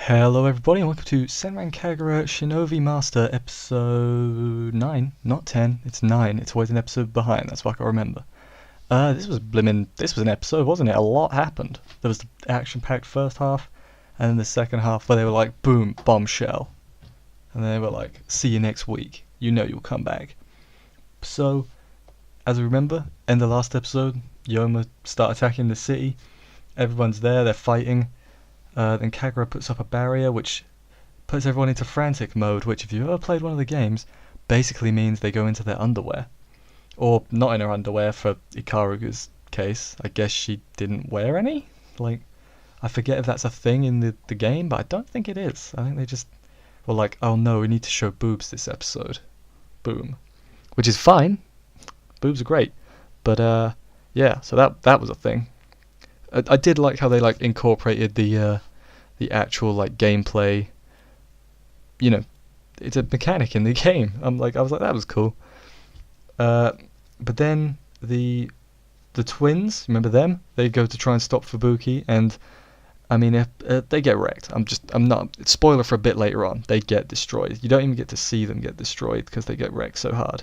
Hello everybody and welcome to Senran Kagura Shinovi Master episode 9, not 10, it's 9, it's always an episode behind, that's what I can remember. This was an episode, wasn't it? A lot happened. There was the action-packed first half, and then the second half where they were like, boom, bombshell. And then they were like, see you next week, you know you'll come back. So, as we remember, in the last episode, Yoma start attacking the city, everyone's there, they're fighting. Then Kagura puts up a barrier which puts everyone into frantic mode, which if you've ever played one of the games, basically means they go into their underwear. Or not in her underwear for Ikaruga's case. I guess she didn't wear any? I forget if that's a thing in the game, but I don't think it is. I think they just were like, oh no, we need to show boobs this episode. Boom. Which is fine. Boobs are great. But yeah, so that was a thing. I did like how they incorporated the actual gameplay. You know, it's a mechanic in the game. I was like, that was cool. But then the twins, remember them? They go to try and stop Fubuki, and I mean, if they get wrecked. I'm not spoiler for a bit later on. They get destroyed. You don't even get to see them get destroyed because they get wrecked so hard.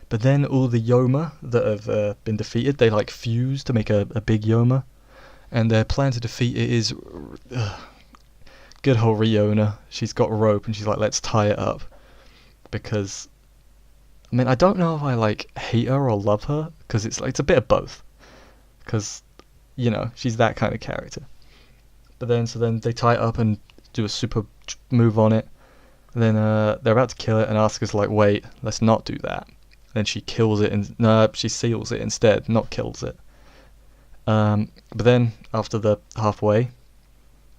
But then all the Yoma that have been defeated, they fuse to make a big Yoma. And their plan to defeat it is good old Riona. She's got a rope and she's like, let's tie it up. Because, I mean, I don't know if I hate her or love her, because it's a bit of both. Because, you know, she's that kind of character. But then they tie it up and do a super move on it. And then they're about to kill it and Asuka's like, wait, let's not do that. Then she kills it, and she seals it instead, not kills it. But then, after the halfway,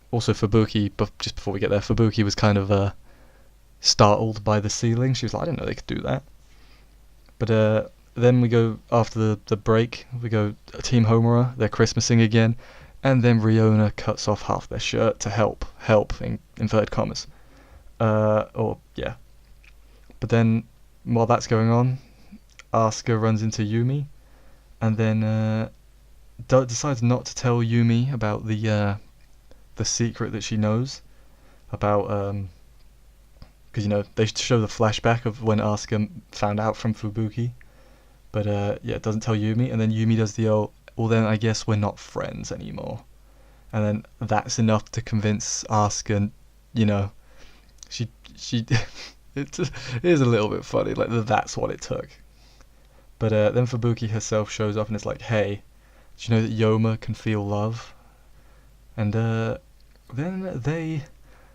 also Fubuki, just before we get there, Fubuki was kind of startled by the sealing. She was like, I didn't know they could do that. But then we go, after the break, we go Team Homura, they're Christmasing again, and then Riona cuts off half their shirt to help in inverted commas. Yeah. But then, while that's going on, Asuka runs into Yumi, and then decides not to tell Yumi about the secret that she knows about, because they show the flashback of when Asuka found out from Fubuki, but yeah, it doesn't tell Yumi, and then Yumi does the old, well then I guess we're not friends anymore, and then that's enough to convince Asuka, she it is a little bit funny, that's what it took. But then Fubuki herself shows up and is like, hey, do you know that Yoma can feel love? And then they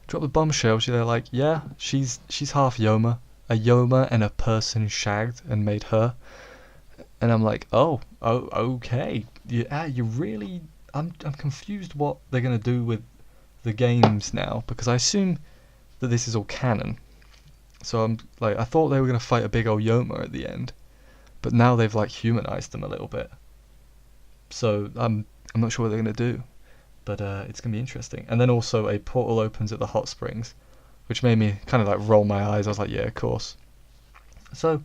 drop the bombshell. They're like, yeah, she's half Yoma. A Yoma and a person shagged and made her. And I'm like, oh, okay. Yeah, you really... I'm confused what they're going to do with the games now, because I assume that this is all canon. So I'm like, I thought they were going to fight a big old Yoma at the end. But now they've humanized them a little bit. So I'm not sure what they're going to do. But it's going to be interesting. And then also a portal opens at the hot springs, which made me kind of roll my eyes. I was like, yeah, of course. So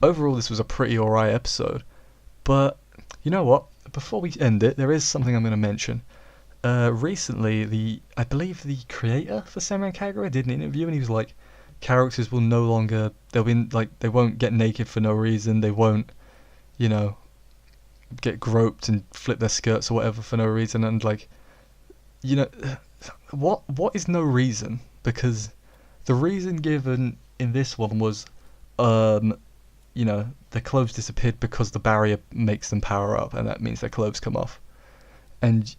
overall this was a pretty alright episode. But you know what? Before we end it, there is something I'm going to mention. Recently, I believe the creator for Senran Kagura did an interview, and he was like, characters will no longer, they won't get naked for no reason, they won't, get groped and flip their skirts or whatever for no reason, and what is no reason? Because the reason given in this one was, their clothes disappeared because the barrier makes them power up, and that means their clothes come off. And,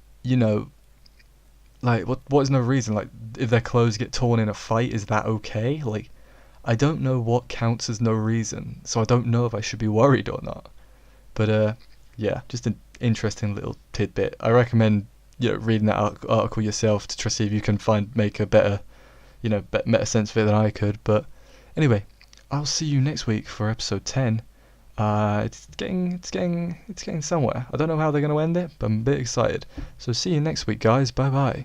what is no reason? If their clothes get torn in a fight, is that okay? I don't know what counts as no reason, so I don't know if I should be worried or not. But, yeah, just an interesting little tidbit. I recommend, reading that article yourself to try to see if you can make a better, better sense of it than I could. But anyway, I'll see you next week for episode 10. It's getting somewhere. I don't know how they're going to end it, but I'm a bit excited. So see you next week, guys. Bye bye.